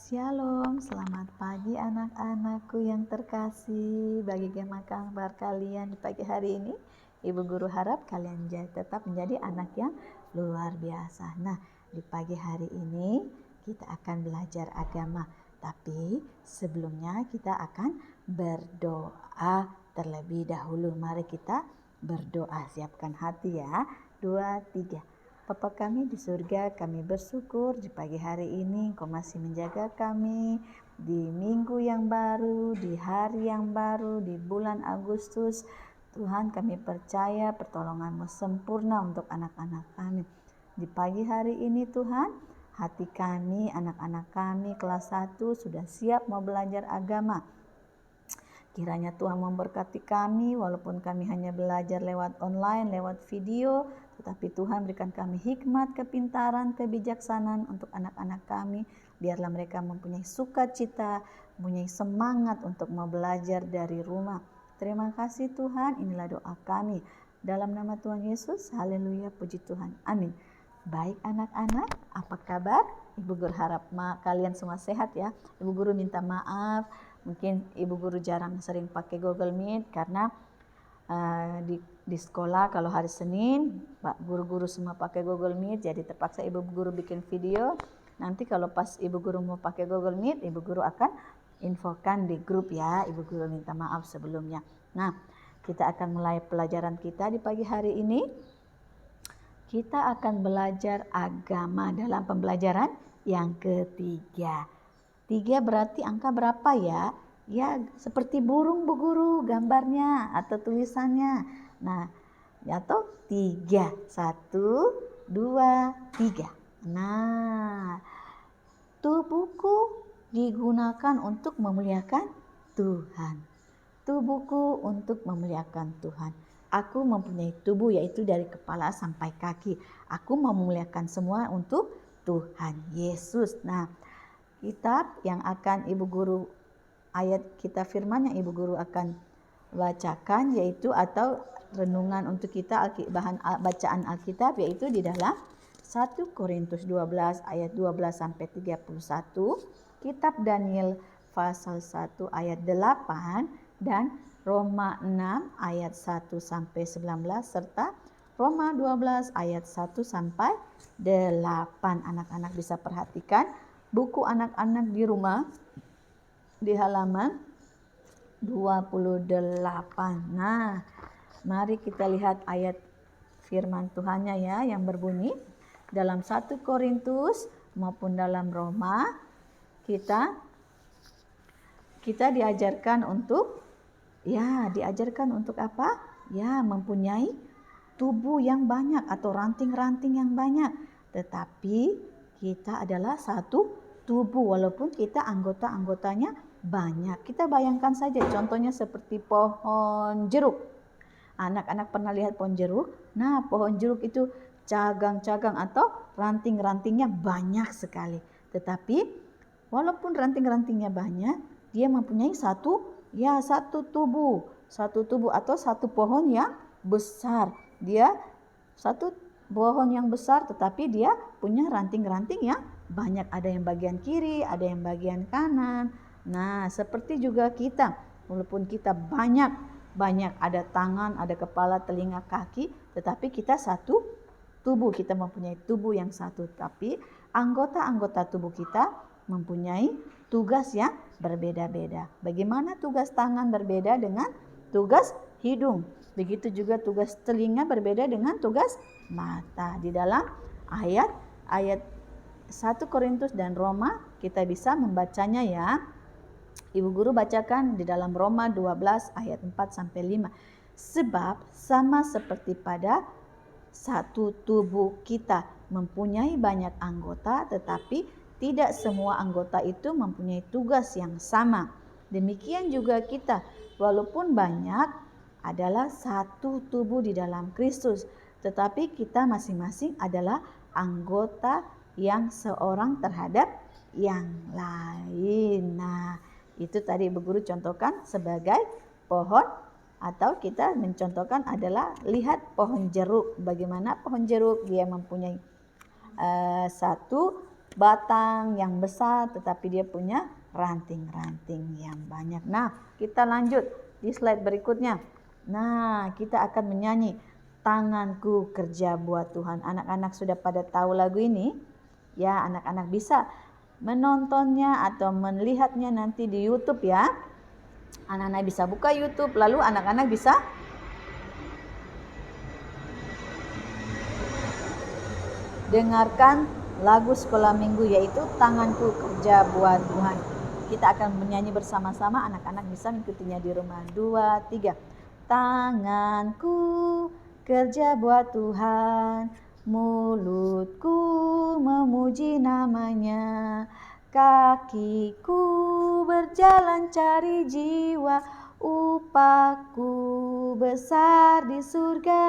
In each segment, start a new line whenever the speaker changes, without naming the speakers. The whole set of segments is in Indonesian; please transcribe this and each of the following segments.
Shalom, selamat pagi anak-anakku yang terkasih. Bagaimana kabar kalian di pagi hari ini? Ibu Guru harap kalian tetap menjadi anak yang luar biasa. Nah, di pagi hari ini kita akan belajar agama. Tapi sebelumnya kita akan berdoa terlebih dahulu. Mari kita berdoa, siapkan hati ya. 2, 3. Bapa kami di surga, kami bersyukur di pagi hari ini Engkau masih menjaga kami di minggu yang baru, di hari yang baru, di bulan Agustus. Tuhan, kami percaya pertolongan-Mu sempurna untuk anak-anak kami. Di pagi hari ini Tuhan, hati kami, anak-anak kami kelas 1 sudah siap mau belajar agama. Kiranya Tuhan memberkati kami walaupun kami hanya belajar lewat online, lewat video, tetapi Tuhan berikan kami hikmat, kepintaran, kebijaksanaan untuk anak-anak kami. Biarlah mereka mempunyai sukacita, mempunyai semangat untuk mau belajar dari rumah. Terima kasih Tuhan, inilah doa kami. Dalam nama Tuhan Yesus, haleluya, puji Tuhan, amin. Baik anak-anak, apa kabar? Ibu Guru harap kalian semua sehat ya. Ibu Guru minta maaf, mungkin Ibu Guru jarang sering pakai Google Meet karena di sekolah kalau hari Senin guru-guru semua pakai Google Meet, jadi terpaksa Ibu Guru bikin video. Nanti kalau pas Ibu Guru mau pakai Google Meet, Ibu Guru akan infokan di grup ya. Ibu Guru minta maaf sebelumnya. Nah, kita akan mulai pelajaran kita di pagi hari ini. Kita akan belajar agama dalam pembelajaran yang ketiga. 3 berarti angka berapa ya? Ya seperti burung Bu Guru gambarnya atau tulisannya. Nah, atau 3. 1, 2, 3. Nah, tubuhku digunakan untuk memuliakan Tuhan. Tubuhku untuk memuliakan Tuhan. Aku mempunyai tubuh yaitu dari kepala sampai kaki. Aku memuliakan semua untuk Tuhan Yesus. Nah, kitab yang akan Ibu Guru, ayat kita firman yang Ibu Guru akan bacakan yaitu atau renungan untuk kita bahan bacaan Alkitab yaitu di dalam 1 Korintus 12 ayat 12 sampai 31, kitab Daniel pasal 1 ayat 8 dan Roma 6 ayat 1 sampai 19 serta Roma 12 ayat 1 sampai 8. Anak-anak bisa perhatikan buku anak-anak di rumah di halaman 28. Nah, mari kita lihat ayat firman Tuhannya ya yang berbunyi dalam 1 Korintus maupun dalam Roma kita diajarkan untuk apa? Ya, mempunyai tubuh yang banyak atau ranting-ranting yang banyak. Tetapi kita adalah satu tubuh walaupun kita anggota-anggotanya banyak. Kita bayangkan saja contohnya seperti pohon jeruk. Anak-anak pernah lihat pohon jeruk? Nah, pohon jeruk itu cagang-cagang atau ranting-rantingnya banyak sekali. Tetapi walaupun ranting-rantingnya banyak, dia mempunyai satu tubuh atau satu pohon yang besar. Dia satu pohon yang besar tetapi dia punya ranting-ranting yang banyak. Ada yang bagian kiri, ada yang bagian kanan. Nah, seperti juga kita, walaupun kita banyak ada tangan, ada kepala, telinga, kaki, tetapi kita satu tubuh. Kita mempunyai tubuh yang satu, tapi anggota-anggota tubuh kita mempunyai tugas yang berbeda-beda. Bagaimana tugas tangan berbeda dengan tugas hidung? Begitu juga tugas telinga berbeda dengan tugas mata. Di dalam ayat 1 Korintus dan Roma kita bisa membacanya ya. Ibu Guru bacakan di dalam Roma 12 ayat 4 sampai 5. Sebab sama seperti pada satu tubuh kita mempunyai banyak anggota, tetapi tidak semua anggota itu mempunyai tugas yang sama. Demikian juga kita, walaupun banyak, adalah satu tubuh di dalam Kristus, tetapi kita masing-masing adalah anggota yang seorang terhadap yang lain. Nah, itu tadi Ibu Guru contohkan sebagai pohon, atau kita mencontohkan adalah lihat pohon jeruk. Bagaimana pohon jeruk dia mempunyai satu batang yang besar, tetapi dia punya ranting-ranting yang banyak. Nah, kita lanjut di slide berikutnya. Nah, kita akan menyanyi Tanganku Kerja Buat Tuhan. Anak-anak sudah pada tahu lagu ini? Ya, anak-anak bisa menontonnya atau melihatnya nanti di YouTube ya. Anak-anak bisa buka YouTube, lalu anak-anak bisa dengarkan lagu sekolah minggu, yaitu Tanganku Kerja Buat Tuhan. Kita akan menyanyi bersama-sama, anak-anak bisa mengikutinya di rumah. 2, 3. Tanganku kerja buat Tuhan, mulutku memuji namanya, kakiku berjalan cari jiwa, upahku besar di surga.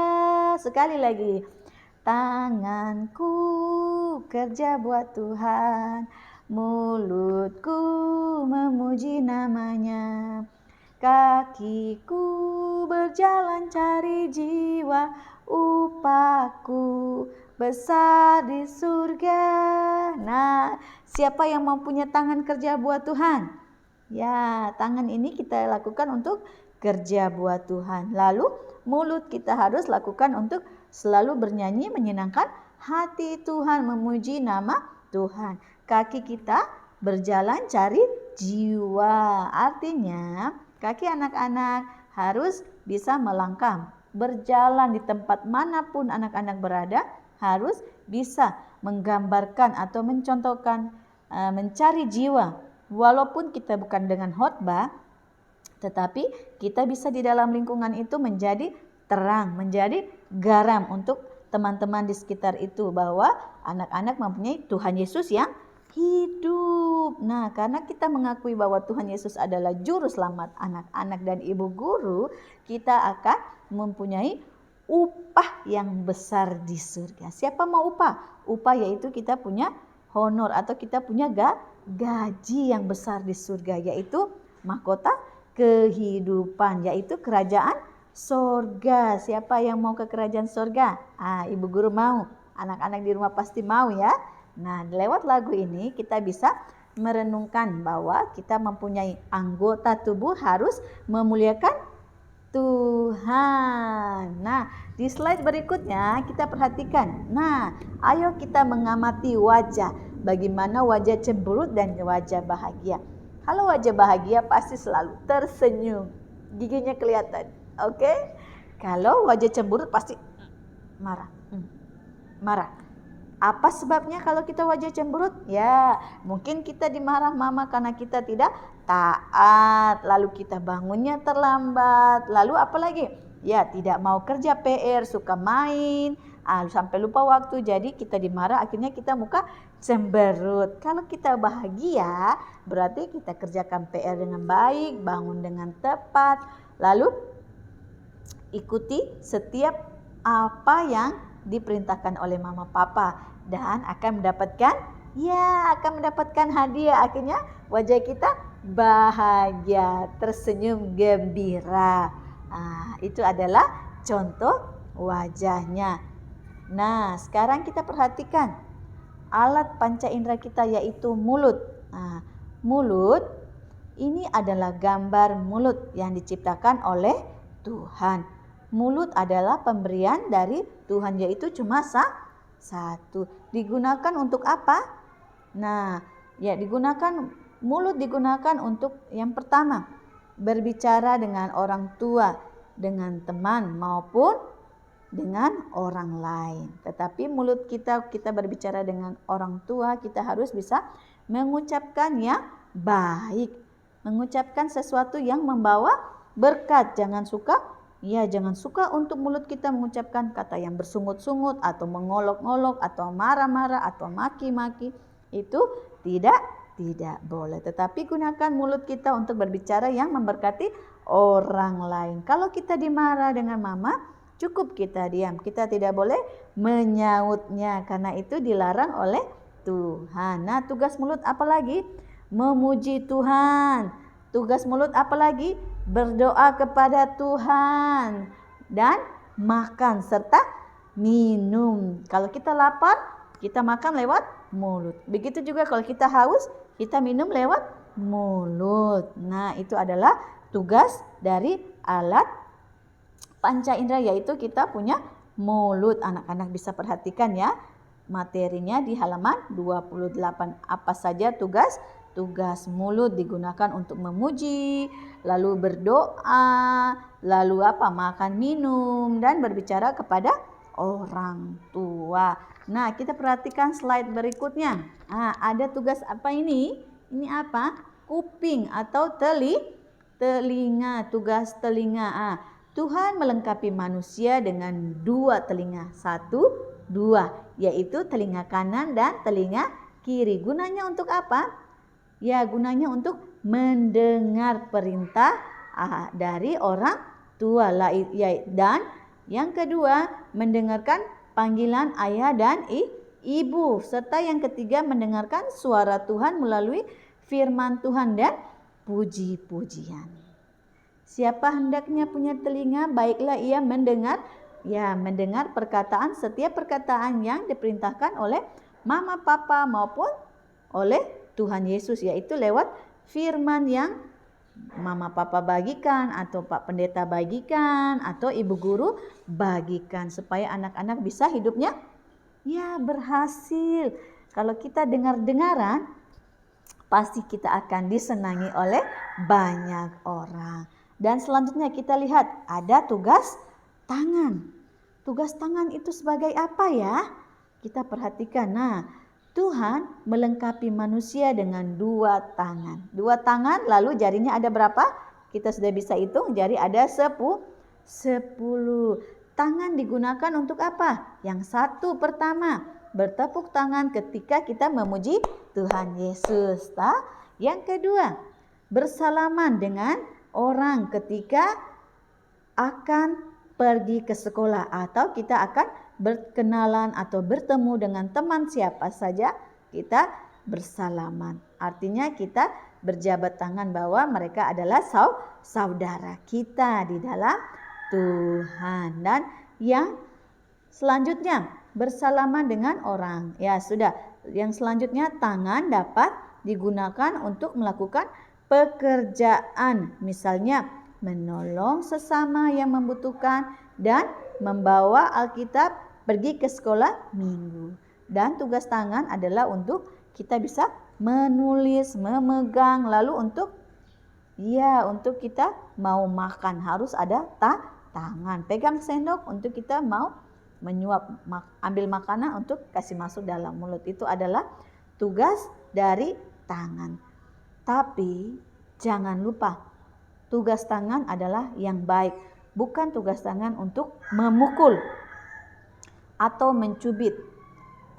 Sekali lagi. Tanganku kerja buat Tuhan, mulutku memuji namanya, kakiku berjalan cari jiwa, upahku besar di surga. Nah, siapa yang mempunyai tangan kerja buat Tuhan? Ya, tangan ini kita lakukan untuk kerja buat Tuhan. Lalu mulut kita harus lakukan untuk selalu bernyanyi menyenangkan hati Tuhan, memuji nama Tuhan. Kaki kita berjalan cari jiwa. Artinya kaki anak-anak harus bisa melangkah, berjalan di tempat manapun anak-anak berada, harus bisa menggambarkan atau mencontohkan mencari jiwa. Walaupun kita bukan dengan khotbah, tetapi kita bisa di dalam lingkungan itu menjadi terang, menjadi garam untuk teman-teman di sekitar itu, bahwa anak-anak mempunyai Tuhan Yesus yang hidup. Nah, karena kita mengakui bahwa Tuhan Yesus adalah juru selamat anak-anak dan ibu guru, kita akan mempunyai upah yang besar di surga. Siapa mau upah? Upah yaitu kita punya honor atau kita punya gaji yang besar di surga, yaitu mahkota kehidupan, yaitu kerajaan sorga. Siapa yang mau ke kerajaan sorga? Ibu guru mau, anak-anak di rumah pasti mau ya. Nah, lewat lagu ini kita bisa merenungkan bahwa kita mempunyai anggota tubuh harus memuliakan Tuhan. Nah, di slide berikutnya kita perhatikan. Nah, ayo kita mengamati wajah. Bagaimana wajah cemberut dan wajah bahagia. Kalau wajah bahagia pasti selalu tersenyum, giginya kelihatan. Oke? Kalau wajah cemberut pasti marah. Marah. Apa sebabnya kalau kita wajah cemberut? Ya, mungkin kita dimarah mama karena kita tidak taat, lalu kita bangunnya terlambat, lalu apa lagi? Ya, tidak mau kerja PR, suka main, sampai lupa waktu, jadi kita dimarah, akhirnya kita muka cemberut. Kalau kita bahagia, berarti kita kerjakan PR dengan baik, bangun dengan tepat, lalu ikuti setiap apa yang diperintahkan oleh mama papa, dan akan mendapatkan hadiah. Akhirnya wajah kita bahagia, tersenyum gembira. Itu adalah contoh wajahnya. Nah, sekarang kita perhatikan alat panca indera kita, yaitu mulut. Mulut ini adalah gambar mulut yang diciptakan oleh Tuhan. Mulut adalah pemberian dari Tuhan, yaitu cuma satu. Digunakan untuk apa? Nah, ya mulut digunakan untuk yang pertama, berbicara dengan orang tua, dengan teman maupun dengan orang lain. Tetapi mulut kita berbicara dengan orang tua, kita harus bisa mengucapkan yang baik, mengucapkan sesuatu yang membawa berkat. Jangan suka untuk mulut kita mengucapkan kata yang bersungut-sungut atau mengolok-olok atau marah-marah atau maki-maki. Itu tidak boleh. Tetapi gunakan mulut kita untuk berbicara yang memberkati orang lain. Kalau kita dimarah dengan mama, cukup kita diam. Kita tidak boleh menyautnya karena itu dilarang oleh Tuhan. Nah, tugas mulut apa lagi? Memuji Tuhan. Tugas mulut apa lagi? Berdoa kepada Tuhan dan makan serta minum. Kalau kita lapar, kita makan lewat mulut. Begitu juga kalau kita haus, kita minum lewat mulut. Nah, itu adalah tugas dari alat panca indera, yaitu kita punya mulut. Anak-anak bisa perhatikan ya materinya di halaman 28. Apa saja tugas? Tugas mulut digunakan untuk memuji, lalu berdoa, lalu makan minum, dan berbicara kepada orang tua. Nah, kita perhatikan slide berikutnya. Ada tugas apa ini? Ini apa? Kuping atau telinga. Tugas telinga. Tuhan melengkapi manusia dengan 2 telinga. 1, 2, yaitu telinga kanan dan telinga kiri. Gunanya untuk apa? Ya, gunanya untuk mendengar perintah dari orang tua. Dan yang kedua, mendengarkan panggilan ayah dan ibu. Serta yang ketiga, mendengarkan suara Tuhan melalui firman Tuhan dan puji-pujian. Siapa hendaknya punya telinga, baiklah ia mendengar. Ya, mendengar setiap perkataan yang diperintahkan oleh mama papa maupun oleh Tuhan Yesus, yaitu lewat firman yang mama papa bagikan atau Pak Pendeta bagikan atau ibu guru bagikan, supaya anak-anak bisa hidupnya berhasil. Kalau kita dengar-dengaran, pasti kita akan disenangi oleh banyak orang. Dan selanjutnya kita lihat ada tugas tangan. Tugas tangan itu sebagai apa ya? Kita perhatikan. Tuhan melengkapi manusia dengan 2 tangan. 2 tangan, lalu jarinya ada berapa? Kita sudah bisa hitung, jari ada 10. Tangan digunakan untuk apa? Yang satu pertama, bertepuk tangan ketika kita memuji Tuhan Yesus. Yang kedua, bersalaman dengan orang ketika akan pergi ke sekolah atau kita akan berkenalan atau bertemu dengan teman siapa saja, kita bersalaman. Artinya kita berjabat tangan bahwa mereka adalah saudara kita di dalam Tuhan. Dan yang selanjutnya, bersalaman dengan orang. Ya sudah, yang selanjutnya tangan dapat digunakan untuk melakukan pekerjaan. Misalnya menolong sesama yang membutuhkan dan membawa Alkitab pergi ke sekolah minggu. Dan tugas tangan adalah untuk kita bisa menulis, memegang, lalu untuk kita mau makan harus ada tangan. Pegang sendok untuk kita mau menyuap, ambil makanan untuk kasih masuk dalam mulut. Itu adalah tugas dari tangan. Tapi jangan lupa, tugas tangan adalah yang baik. Bukan tugas tangan untuk memukul atau mencubit.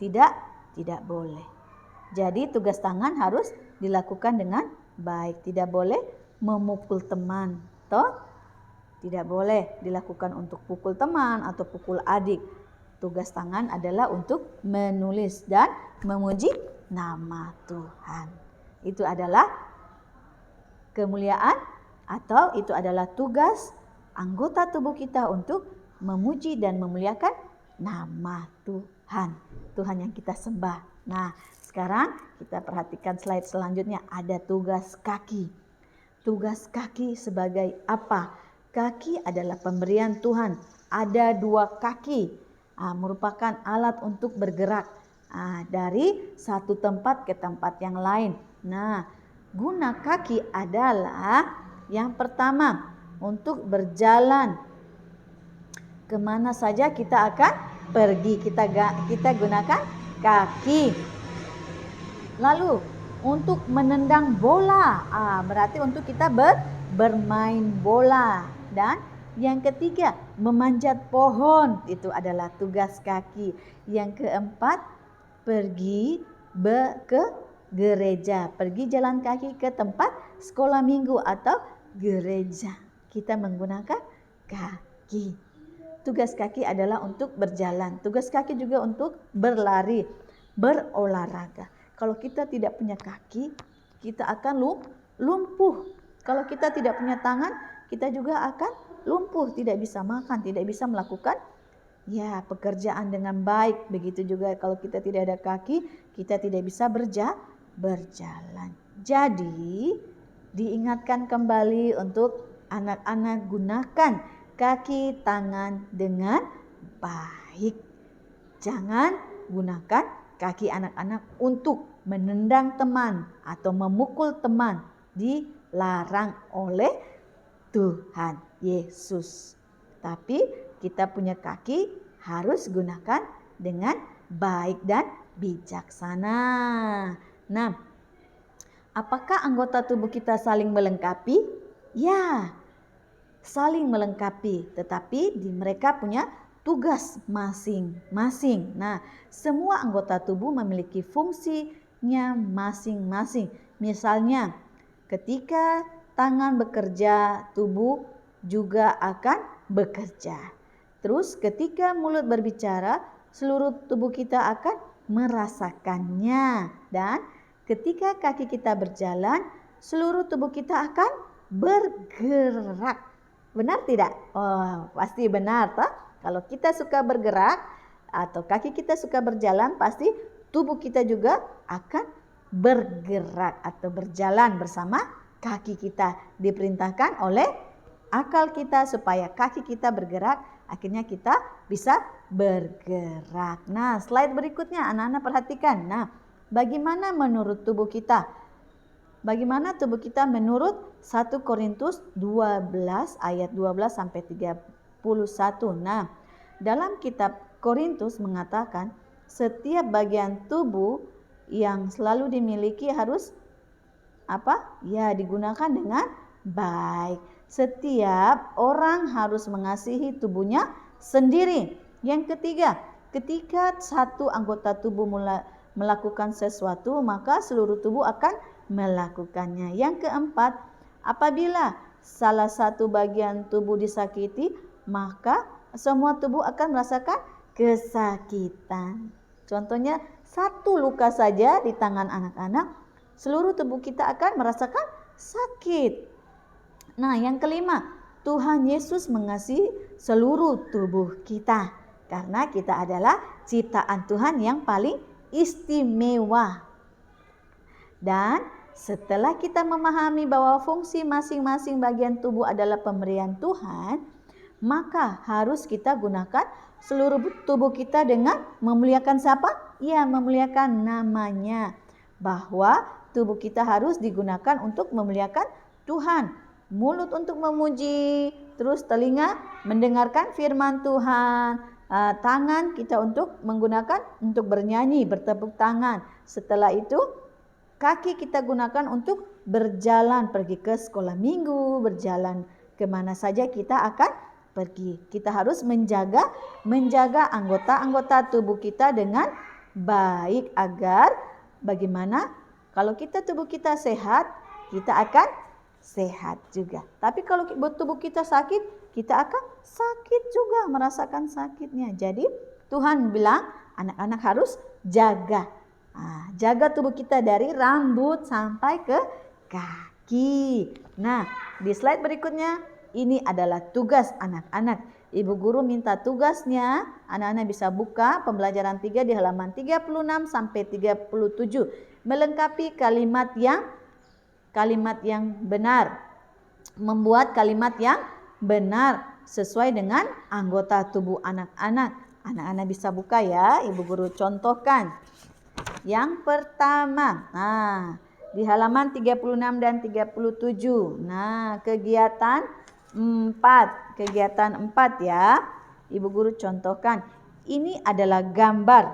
Tidak boleh. Jadi tugas tangan harus dilakukan dengan baik. Tidak boleh memukul teman. Tidak boleh dilakukan untuk pukul teman atau pukul adik. Tugas tangan adalah untuk menulis dan memuji nama Tuhan. Itu adalah kemuliaan atau itu adalah tugas anggota tubuh kita untuk memuji dan memuliakan nama Tuhan. Tuhan yang kita sembah. Nah, sekarang kita perhatikan slide selanjutnya. Ada tugas kaki. Tugas kaki sebagai apa? Kaki adalah pemberian Tuhan. Ada 2 kaki. Merupakan alat untuk bergerak dari satu tempat ke tempat yang lain. Nah, guna kaki adalah yang pertama, untuk berjalan kemana saja kita akan pergi, kita gunakan kaki. Lalu untuk menendang bola, berarti untuk kita bermain bola. Dan yang ketiga, memanjat pohon, itu adalah tugas kaki. Yang keempat, pergi ke gereja, pergi jalan kaki ke tempat sekolah minggu atau gereja. Kita menggunakan kaki. Tugas kaki adalah untuk berjalan. Tugas kaki juga untuk berlari, berolahraga. Kalau kita tidak punya kaki, kita akan lumpuh. Kalau kita tidak punya tangan, kita juga akan lumpuh. Tidak bisa makan, tidak bisa melakukan ya pekerjaan dengan baik. Begitu juga kalau kita tidak ada kaki, kita tidak bisa berjalan. Jadi diingatkan kembali untuk anak-anak gunakan kaki tangan dengan baik. Jangan gunakan kaki anak-anak untuk menendang teman atau memukul teman. Dilarang oleh Tuhan Yesus. Tapi kita punya kaki harus gunakan dengan baik dan bijaksana. Nah, apakah anggota tubuh kita saling melengkapi? Ya, saling melengkapi, tetapi mereka punya tugas masing-masing. Nah, semua anggota tubuh memiliki fungsinya masing-masing. Misalnya, ketika tangan bekerja, tubuh juga akan bekerja. Terus ketika mulut berbicara, seluruh tubuh kita akan merasakannya. Dan ketika kaki kita berjalan, seluruh tubuh kita akan bergerak. Benar tidak? Oh, pasti benar toh? Kalau kita suka bergerak atau kaki kita suka berjalan, pasti tubuh kita juga akan bergerak atau berjalan bersama kaki kita. Diperintahkan oleh akal kita supaya kaki kita bergerak, akhirnya kita bisa bergerak. Nah, slide berikutnya anak-anak perhatikan. Nah, bagaimana menurut tubuh kita? Bagaimana tubuh kita menurut 1 Korintus 12 ayat 12 sampai 31. Nah, dalam kitab Korintus mengatakan setiap bagian tubuh yang selalu dimiliki harus ya digunakan dengan baik. Setiap orang harus mengasihi tubuhnya sendiri. Yang ketiga, ketika satu anggota tubuh melakukan sesuatu, maka seluruh tubuh akan melakukannya. Yang keempat, apabila salah satu bagian tubuh disakiti, maka semua tubuh akan merasakan kesakitan. Contohnya, satu luka saja di tangan anak-anak, seluruh tubuh kita akan merasakan sakit. Nah, yang kelima, Tuhan Yesus mengasihi seluruh tubuh kita karena kita adalah ciptaan Tuhan yang paling istimewa. Dan setelah kita memahami bahwa fungsi masing-masing bagian tubuh adalah pemberian Tuhan, maka harus kita gunakan seluruh tubuh kita dengan memuliakan siapa? Ya, memuliakan namanya. Bahwa tubuh kita harus digunakan untuk memuliakan Tuhan. Mulut untuk memuji, terus telinga mendengarkan firman Tuhan, tangan kita untuk menggunakan untuk bernyanyi, bertepuk tangan. Setelah itu kaki kita gunakan untuk berjalan, pergi ke sekolah minggu, berjalan kemana saja kita akan pergi. Kita harus menjaga anggota-anggota tubuh kita dengan baik agar bagaimana kalau tubuh kita sehat, kita akan sehat juga. Tapi kalau tubuh kita sakit, kita akan sakit juga, merasakan sakitnya. Jadi Tuhan bilang anak-anak harus jaga. Jaga tubuh kita dari rambut sampai ke kaki. Nah, di slide berikutnya ini adalah tugas anak-anak. Ibu guru minta tugasnya, anak-anak bisa buka pembelajaran 3 di halaman 36 sampai 37. Melengkapi kalimat yang benar. Membuat kalimat yang benar sesuai dengan anggota tubuh anak-anak. Anak-anak bisa buka ya, ibu guru contohkan. Yang pertama, di halaman 36 dan 37. Nah, kegiatan 4 ya. Ibu guru contohkan. Ini adalah gambar.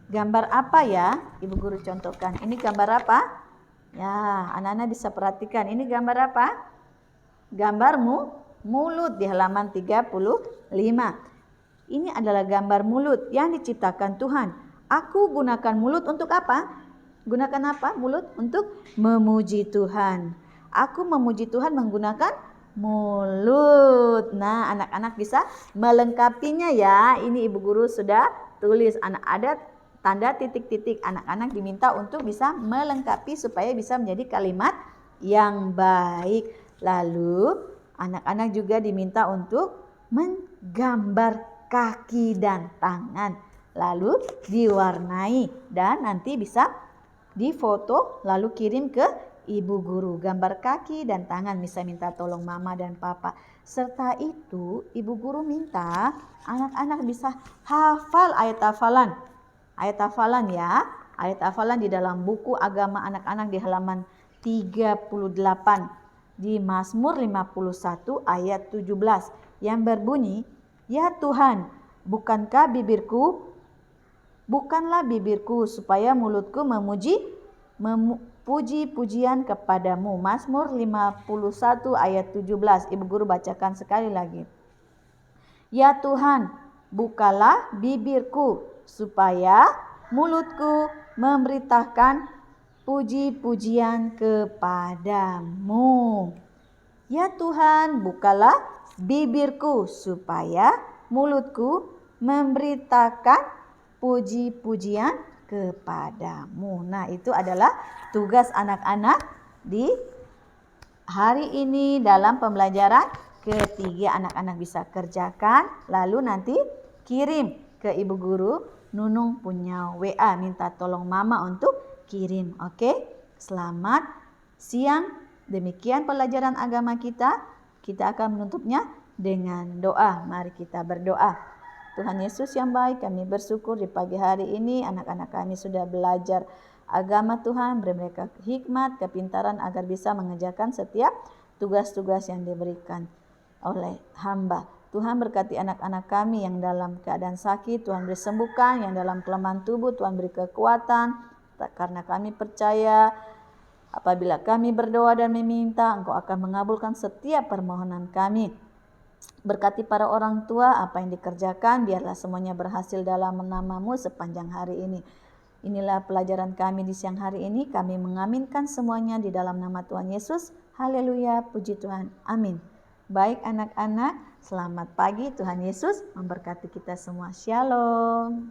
Gambar apa ya? Ibu guru contohkan. Ini gambar apa? Ya, anak-anak bisa perhatikan. Ini gambar apa? Gambar mulut di halaman 35. Ini adalah gambar mulut yang diciptakan Tuhan. Aku gunakan mulut untuk apa? Gunakan apa? Mulut untuk memuji Tuhan. Aku memuji Tuhan menggunakan mulut. Nah, anak-anak bisa melengkapinya ya. Ini ibu guru sudah tulis. Ada tanda titik-titik. Anak-anak diminta untuk bisa melengkapi supaya bisa menjadi kalimat yang baik. Lalu anak-anak juga diminta untuk menggambarkan kaki dan tangan. Lalu diwarnai dan nanti bisa difoto lalu kirim ke ibu guru. Gambar kaki dan tangan, bisa minta tolong mama dan papa. Serta itu ibu guru minta anak-anak bisa hafal ayat hafalan. Ayat hafalan ya. Ayat hafalan di dalam buku agama anak-anak di halaman 38 di Mazmur 51 ayat 17 yang berbunyi, "Ya Tuhan, bukanlah bibirku supaya mulutku memuji puji-pujian kepadamu." Mazmur 51 ayat 17. Ibu guru bacakan sekali lagi. Ya Tuhan, bukalah bibirku supaya mulutku memberitakan puji-pujian kepadamu. Ya Tuhan, bukalah bibirku supaya mulutku memberitakan puji-pujian kepadamu. Nah, itu adalah tugas anak-anak di hari ini dalam pembelajaran ketiga. Anak-anak bisa kerjakan, lalu nanti kirim ke ibu guru. Nunung punya WA, minta tolong mama untuk kirim. Oke? Selamat siang. Demikian pelajaran agama kita. Kita akan menutupnya dengan doa. Mari kita berdoa. Tuhan Yesus yang baik, kami bersyukur di pagi hari ini anak-anak kami sudah belajar agama Tuhan. Beri mereka hikmat, kepintaran agar bisa mengerjakan setiap tugas-tugas yang diberikan oleh hamba. Tuhan berkati anak-anak kami yang dalam keadaan sakit, Tuhan beri sembuhkan, yang dalam kelemahan tubuh Tuhan beri kekuatan, karena kami percaya apabila kami berdoa dan meminta, Engkau akan mengabulkan setiap permohonan kami. Berkati para orang tua, apa yang dikerjakan biarlah semuanya berhasil dalam nama-Mu sepanjang hari ini. Inilah pelajaran kami di siang hari ini, kami mengaminkan semuanya di dalam nama Tuhan Yesus. Haleluya, puji Tuhan, amin. Baik anak-anak, selamat pagi, Tuhan Yesus memberkati kita semua. Shalom.